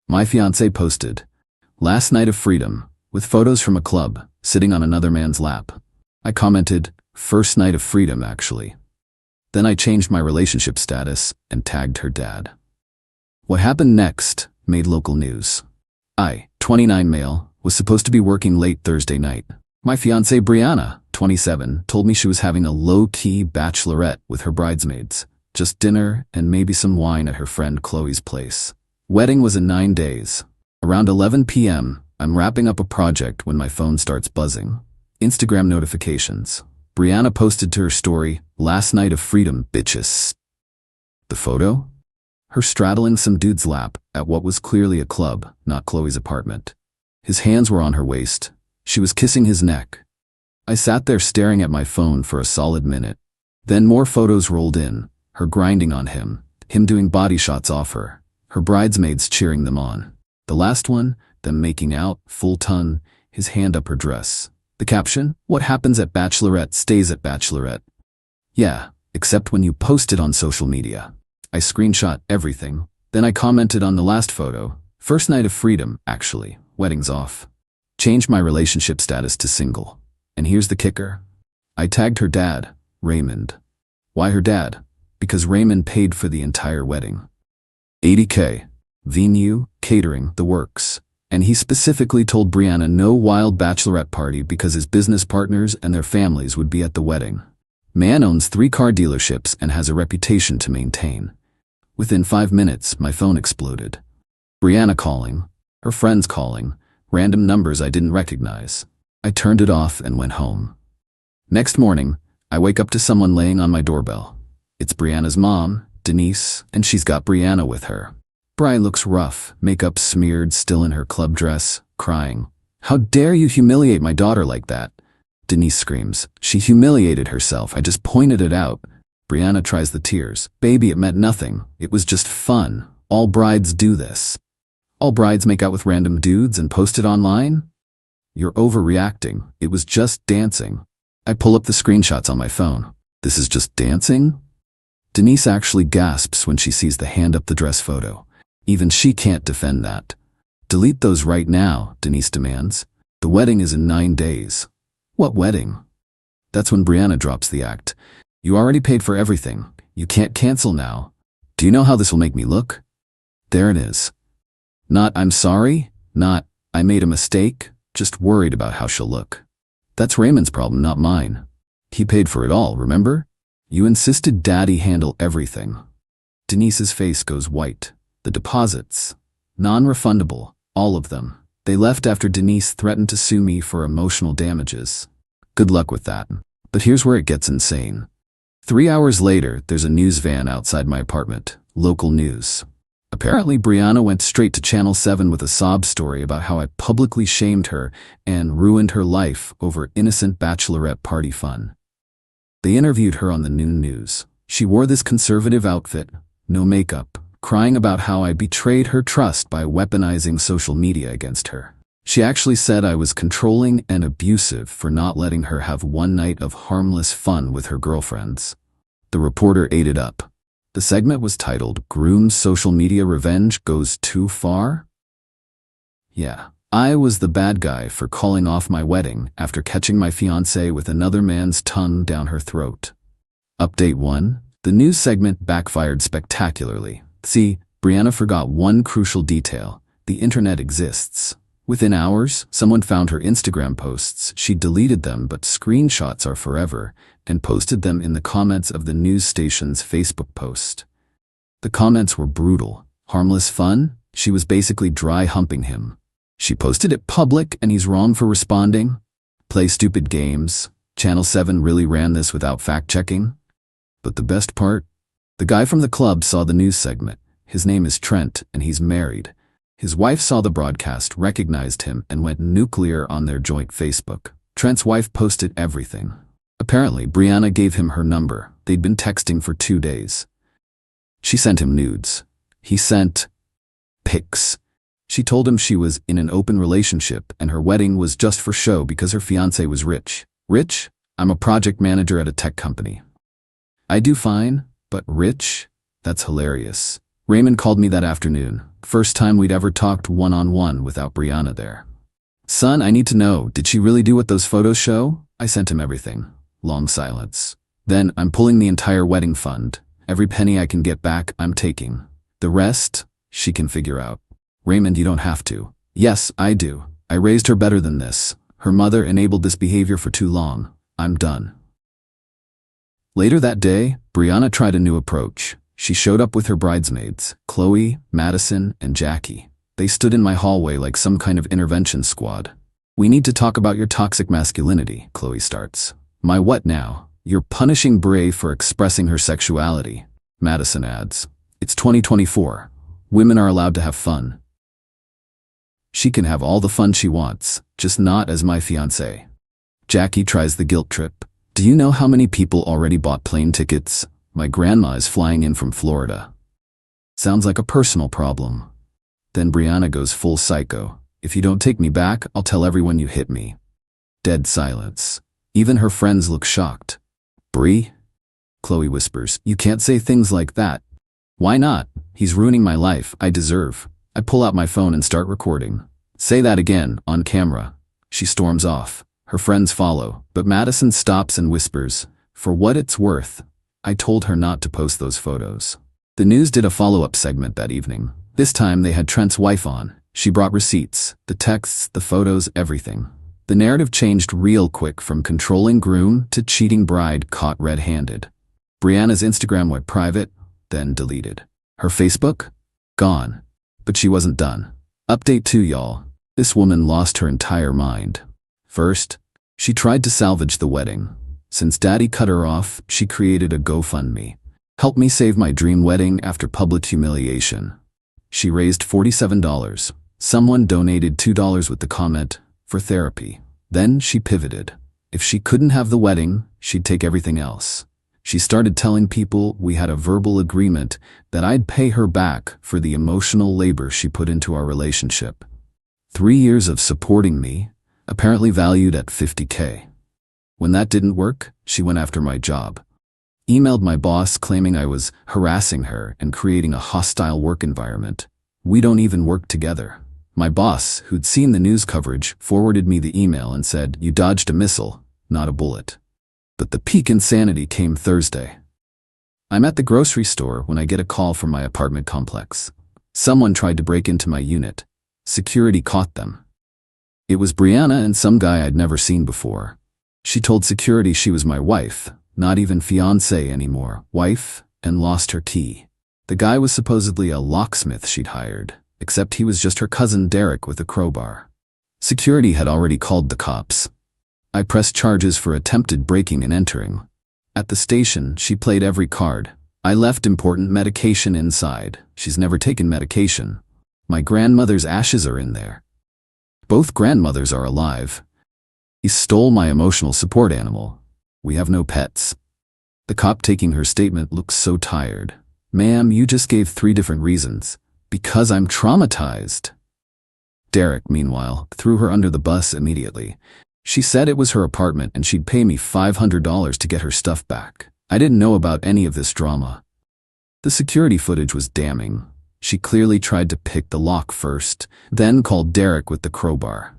My fiancé posted, "Last night of freedom," with photos from a club, sitting on another man's lap. I commented, "First night of freedom, actually." Then I changed my relationship status and tagged her dad. What happened next made local news. I, 29 male, was supposed to be working late Thursday night. My fiancée Brianna, 27, told me she was having a low-key bachelorette with her bridesmaids, just dinner and maybe some wine at her friend Chloe's place. Wedding was in 9 days. Around 11 p.m., I'm wrapping up a project when my phone starts buzzing. Instagram notifications. Brianna posted to her story, "Last night of freedom, bitches." The photo? Her straddling some dude's lap at what was clearly a club, not Chloe's apartment. His hands were on her waist. She was kissing his neck. I sat there staring at my phone for a solid minute. Then more photos rolled in, her grinding on him doing body shots off her bridesmaids cheering them on. The last one, them making out, full ton, his hand up her dress. The caption, "What happens at bachelorette stays at bachelorette." Yeah, except when you post it on social media. I screenshot everything. Then I commented on the last photo, "First night of freedom, actually, wedding's off." Changed my relationship status to single. And here's the kicker. I tagged her dad, Raymond. Why her dad? Because Raymond paid for the entire wedding. $80K. Venue, catering, the works. And he specifically told Brianna no wild bachelorette party because his business partners and their families would be at the wedding. Man owns 3 car dealerships and has a reputation to maintain. Within 5 minutes, my phone exploded. Brianna calling, her friends calling, random numbers I didn't recognize. I turned it off and went home. Next morning, I wake up to someone laying on my doorbell. It's Brianna's mom, Denise, and she's got Brianna with her. Bri looks rough, makeup smeared, still in her club dress, crying. "How dare you humiliate my daughter like that?" Denise screams. "She humiliated herself, I just pointed it out." Brianna tries the tears. "Baby, it meant nothing. It was just fun. All brides do this." All brides make out with random dudes and post it online? You're overreacting. It was just dancing. I pull up the screenshots on my phone. This is just dancing? Denise actually gasps when she sees the hand up the dress photo. Even she can't defend that. "Delete those right now," Denise demands. "The wedding is in 9 days." "What wedding?" That's when Brianna drops the act. "You already paid for everything. You can't cancel now. Do you know how this will make me look?" There it is. Not "I'm sorry," not "I made a mistake," just worried about how she'll look. That's Raymond's problem, not mine. He paid for it all, remember? You insisted Daddy handle everything. Denise's face goes white. The deposits. Non-refundable. All of them. They left after Denise threatened to sue me for emotional damages. Good luck with that. But here's where it gets insane. 3 hours later, there's a news van outside my apartment. Local news. Apparently, Brianna went straight to Channel 7 with a sob story about how I publicly shamed her and ruined her life over innocent bachelorette party fun. They interviewed her on the noon news. She wore this conservative outfit, no makeup, crying about how I betrayed her trust by weaponizing social media against her. She actually said I was controlling and abusive for not letting her have one night of harmless fun with her girlfriends. The reporter ate it up. The segment was titled, "Groom's Social Media Revenge Goes Too Far?" Yeah, I was the bad guy for calling off my wedding after catching my fiancée with another man's tongue down her throat. Update 1. The news segment backfired spectacularly. See, Brianna forgot one crucial detail. The internet exists. Within hours, someone found her Instagram posts. She deleted them, but screenshots are forever, and posted them in the comments of the news station's Facebook post. The comments were brutal. Harmless fun? She was basically dry humping him. She posted it public and he's wrong for responding? Play stupid games? Channel 7 really ran this without fact-checking? But the best part? The guy from the club saw the news segment. His name is Trent, and he's married. His wife saw the broadcast, recognized him, and went nuclear on their joint Facebook. Trent's wife posted everything. Apparently, Brianna gave him her number. They'd been texting for 2 days. She sent him nudes. He sent pics. She told him she was in an open relationship and her wedding was just for show because her fiancé was rich. Rich? I'm a project manager at a tech company. I do fine, but rich? That's hilarious. Raymond called me that afternoon. First time we'd ever talked one-on-one without Brianna there. Son, I need to know, did she really do what those photos show? I sent him everything. Long silence. Then, I'm pulling the entire wedding fund. Every penny I can get back, I'm taking. The rest, she can figure out. Raymond, you don't have to. Yes, I do. I raised her better than this. Her mother enabled this behavior for too long. I'm done. Later that day, Brianna tried a new approach. She showed up with her bridesmaids, Chloe, Madison, and Jackie. They stood in my hallway like some kind of intervention squad. We need to talk about your toxic masculinity, Chloe starts. My what now? You're punishing Bray for expressing her sexuality, Madison adds. It's 2024. Women are allowed to have fun. She can have all the fun she wants, just not as my fiancé. Jackie tries the guilt trip. Do you know how many people already bought plane tickets? My grandma is flying in from Florida. Sounds like a personal problem. Then Brianna goes full psycho. If you don't take me back, I'll tell everyone you hit me. Dead silence. Even her friends look shocked. Bri? Chloe whispers, you can't say things like that. Why not? He's ruining my life. I deserve. I pull out my phone and start recording. Say that again, on camera. She storms off. Her friends follow, but Madison stops and whispers, for what it's worth. I told her not to post those photos. The news did a follow-up segment that evening. This time they had Trent's wife on. She brought receipts, the texts, the photos, everything. The narrative changed real quick from controlling groom to cheating bride caught red-handed. Brianna's Instagram went private, then deleted. Her Facebook? Gone. But she wasn't done. Update 2, y'all. This woman lost her entire mind. First, she tried to salvage the wedding. Since daddy cut her off, she created a GoFundMe. Help me save my dream wedding after public humiliation. She raised $47. Someone donated $2 with the comment, for therapy. Then she pivoted. If she couldn't have the wedding, she'd take everything else. She started telling people we had a verbal agreement that I'd pay her back for the emotional labor she put into our relationship. 3 years of supporting me, apparently valued at $50K. When that didn't work, she went after my job. Emailed my boss claiming I was harassing her and creating a hostile work environment. We don't even work together. My boss, who'd seen the news coverage, forwarded me the email and said, you dodged a missile, not a bullet. But the peak insanity came Thursday. I'm at the grocery store when I get a call from my apartment complex. Someone tried to break into my unit. Security caught them. It was Brianna and some guy I'd never seen before. She told security she was my wife, not even fiancée anymore, wife, and lost her key. The guy was supposedly a locksmith she'd hired, except he was just her cousin Derek with a crowbar. Security had already called the cops. I pressed charges for attempted breaking and entering. At the station, she played every card. I left important medication inside. She's never taken medication. My grandmother's ashes are in there. Both grandmothers are alive. He stole my emotional support animal. We have no pets. The cop taking her statement looks so tired. Ma'am, you just gave 3 different reasons. Because I'm traumatized. Derek, meanwhile, threw her under the bus immediately. She said it was her apartment and she'd pay me $500 to get her stuff back. I didn't know about any of this drama. The security footage was damning. She clearly tried to pick the lock first, then called Derek with the crowbar.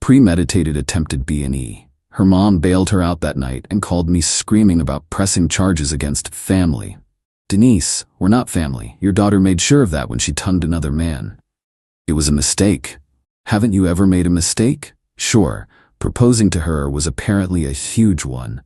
Premeditated attempted B&E. Her mom bailed her out that night and called me screaming about pressing charges against family. Denise, we're not family. Your daughter made sure of that when she tongued another man. It was a mistake. Haven't you ever made a mistake? Sure, proposing to her was apparently a huge one.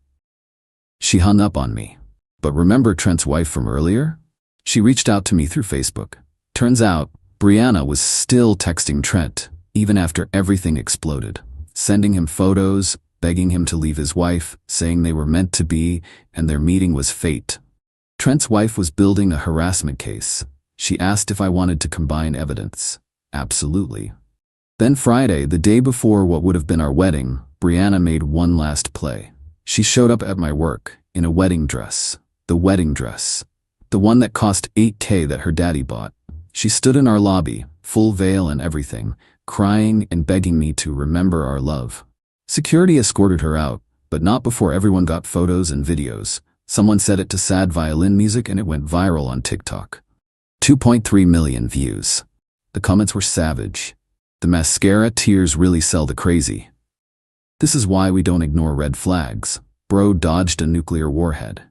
She hung up on me. But remember Trent's wife from earlier? She reached out to me through Facebook. Turns out, Brianna was still texting Trent, even after everything exploded, sending him photos, begging him to leave his wife, saying they were meant to be, and their meeting was fate. Trent's wife was building a harassment case. She asked if I wanted to combine evidence. Absolutely. Then Friday, the day before what would have been our wedding, Brianna made one last play. She showed up at my work, in a wedding dress. The wedding dress. The one that cost $8K that her daddy bought. She stood in our lobby, full veil and everything, crying and begging me to remember our love. Security escorted her out, but not before everyone got photos and videos. Someone set it to sad violin music and it went viral on TikTok. 2.3 million views. The comments were savage. The mascara tears really sell the crazy. This is why we don't ignore red flags. Bro dodged a nuclear warhead.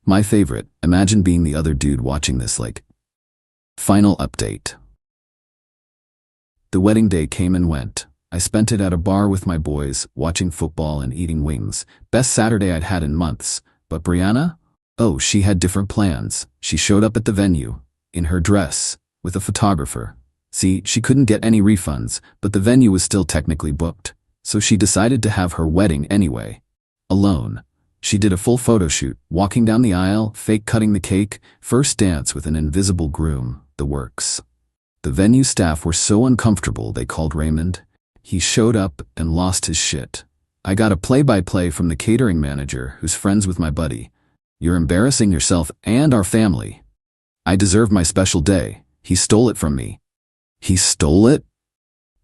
My favorite, imagine being the other dude watching this like. Final update. The wedding day came and went. I spent it at a bar with my boys, watching football and eating wings. Best Saturday I'd had in months. But Brianna? Oh, she had different plans. She showed up at the venue, in her dress, with a photographer. See, she couldn't get any refunds, but the venue was still technically booked. So she decided to have her wedding anyway. Alone. She did a full photo shoot, walking down the aisle, fake cutting the cake, first dance with an invisible groom, the works. The venue staff were so uncomfortable they called Raymond. He showed up and lost his shit. I got a play-by-play from the catering manager who's friends with my buddy. You're embarrassing yourself and our family. I deserve my special day. He stole it from me. He stole it?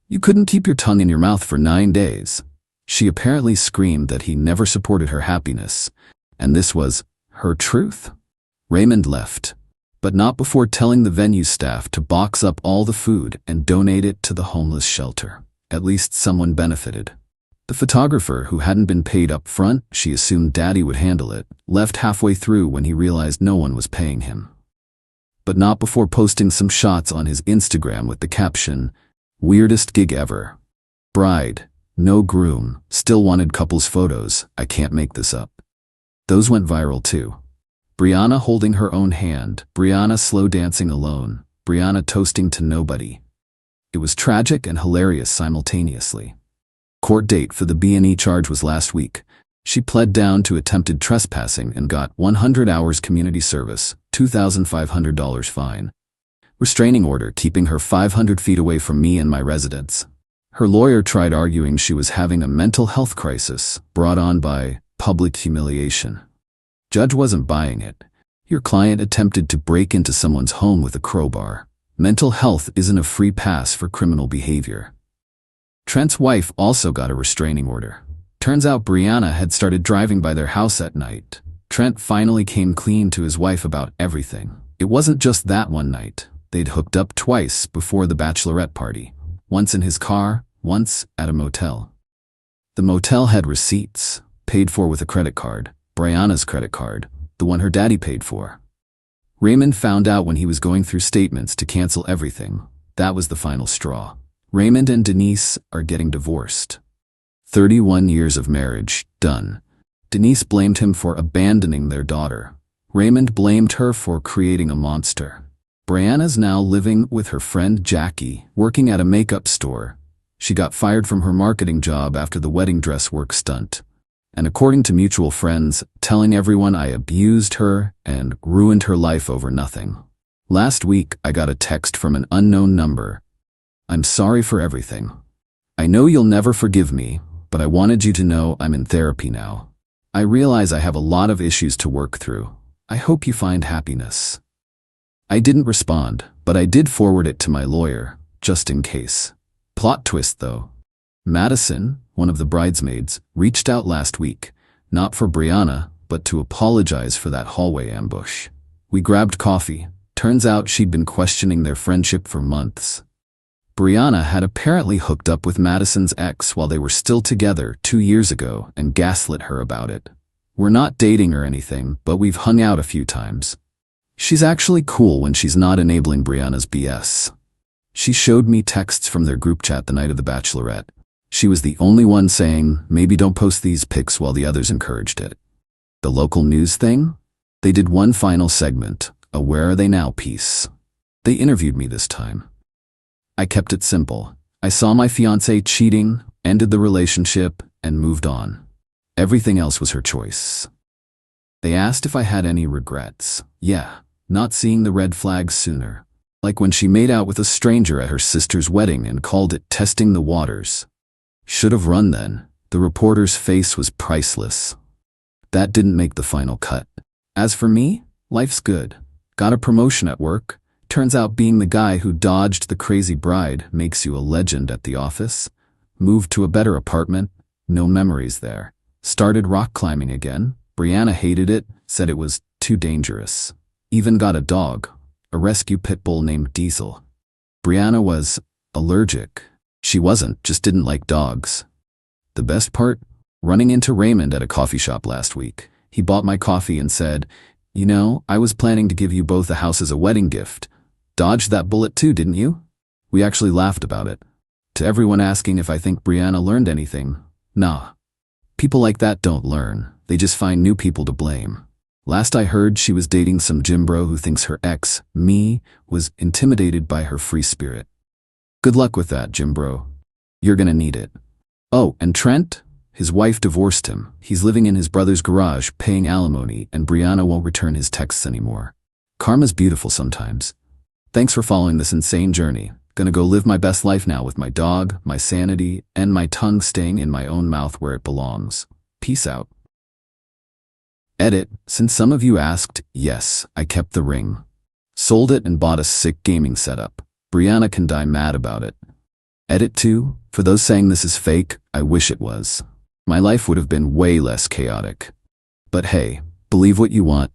You couldn't keep your tongue in your mouth for 9 days. She apparently screamed that he never supported her happiness, and this was her truth. Raymond left, but not before telling the venue staff to box up all the food and donate it to the homeless shelter. At least someone benefited. The photographer, who hadn't been paid up front, she assumed Daddy would handle it, left halfway through when he realized no one was paying him. But not before posting some shots on his Instagram with the caption, "Weirdest gig ever. Bride, no groom, still wanted couples photos, I can't make this up." Those went viral too. Brianna holding her own hand, Brianna slow dancing alone, Brianna toasting to nobody. It was tragic and hilarious simultaneously. Court date for the B&E charge was last week. She pled down to attempted trespassing and got 100 hours community service, $2,500 fine. Restraining order keeping her 500 feet away from me and my residence. Her lawyer tried arguing she was having a mental health crisis brought on by public humiliation. Judge wasn't buying it. Your client attempted to break into someone's home with a crowbar. Mental health isn't a free pass for criminal behavior. Trent's wife also got a restraining order. Turns out Brianna had started driving by their house at night. Trent finally came clean to his wife about everything. It wasn't just that one night. They'd hooked up twice before the bachelorette party. Once in his car, once at a motel. The motel had receipts, paid for with a credit card, Brianna's credit card, the one her daddy paid for. Raymond found out when he was going through statements to cancel everything. That was the final straw. Raymond and Denise are getting divorced. 31 years of marriage, done. Denise blamed him for abandoning their daughter. Raymond blamed her for creating a monster. Brianna's now living with her friend Jackie, working at a makeup store. She got fired from her marketing job after the wedding dress work stunt. And according to mutual friends, telling everyone I abused her and ruined her life over nothing. Last week, I got a text from an unknown number. "I'm sorry for everything. I know you'll never forgive me, but I wanted you to know I'm in therapy now. I realize I have a lot of issues to work through. I hope you find happiness." I didn't respond, but I did forward it to my lawyer, just in case. Plot twist though. Madison, one of the bridesmaids, reached out last week, not for Brianna, but to apologize for that hallway ambush. We grabbed coffee. Turns out she'd been questioning their friendship for months. Brianna had apparently hooked up with Madison's ex while they were still together 2 years ago and gaslit her about it. We're not dating or anything, but we've hung out a few times. She's actually cool when she's not enabling Brianna's BS. She showed me texts from their group chat the night of the bachelorette. She was the only one saying, maybe don't post these pics, while the others encouraged it. The local news thing? They did one final segment, a "Where Are They Now" piece. They interviewed me this time. I kept it simple. I saw my fiancée cheating, ended the relationship, and moved on. Everything else was her choice. They asked if I had any regrets. Yeah, not seeing the red flags sooner. Like when she made out with a stranger at her sister's wedding and called it testing the waters. Should have run then. The reporter's face was priceless. That didn't make the final cut. As for me, life's good. Got a promotion at work. Turns out being the guy who dodged the crazy bride makes you a legend at the office. Moved to a better apartment. No memories there. Started rock climbing again. Brianna hated it, said it was too dangerous. Even got a dog. a rescue pit bull named Diesel. Brianna was allergic. She wasn't, just didn't like dogs. The best part? Running into Raymond at a coffee shop last week. He bought my coffee and said, "You know, I was planning to give you both a house as a wedding gift. Dodged that bullet too, didn't you?" We actually laughed about it. To everyone asking if I think Brianna learned anything, nah. People like that don't learn. They just find new people to blame. Last I heard, she was dating some gym bro who thinks her ex, me, was intimidated by her free spirit. Good luck with that, gym bro. You're gonna need it. Oh, and Trent? His wife divorced him. He's living in his brother's garage, paying alimony, and Brianna won't return his texts anymore. Karma's beautiful sometimes. Thanks for following this insane journey. Gonna go live my best life now with my dog, my sanity, and my tongue staying in my own mouth where it belongs. Peace out. Edit. Since some of you asked, yes, I kept the ring. Sold it and bought a sick gaming setup. Brianna can die mad about it. Edit 2. For those saying this is fake, I wish it was. My life would have been way less chaotic. But hey, believe what you want.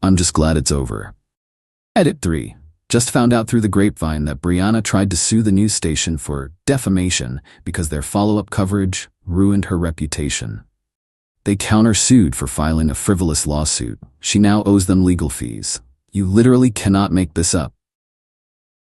I'm just glad it's over. Edit 3. Just found out through the grapevine that Brianna tried to sue the news station for defamation because their follow-up coverage ruined her reputation. They countersued for filing a frivolous lawsuit. She now owes them legal fees. You literally cannot make this up.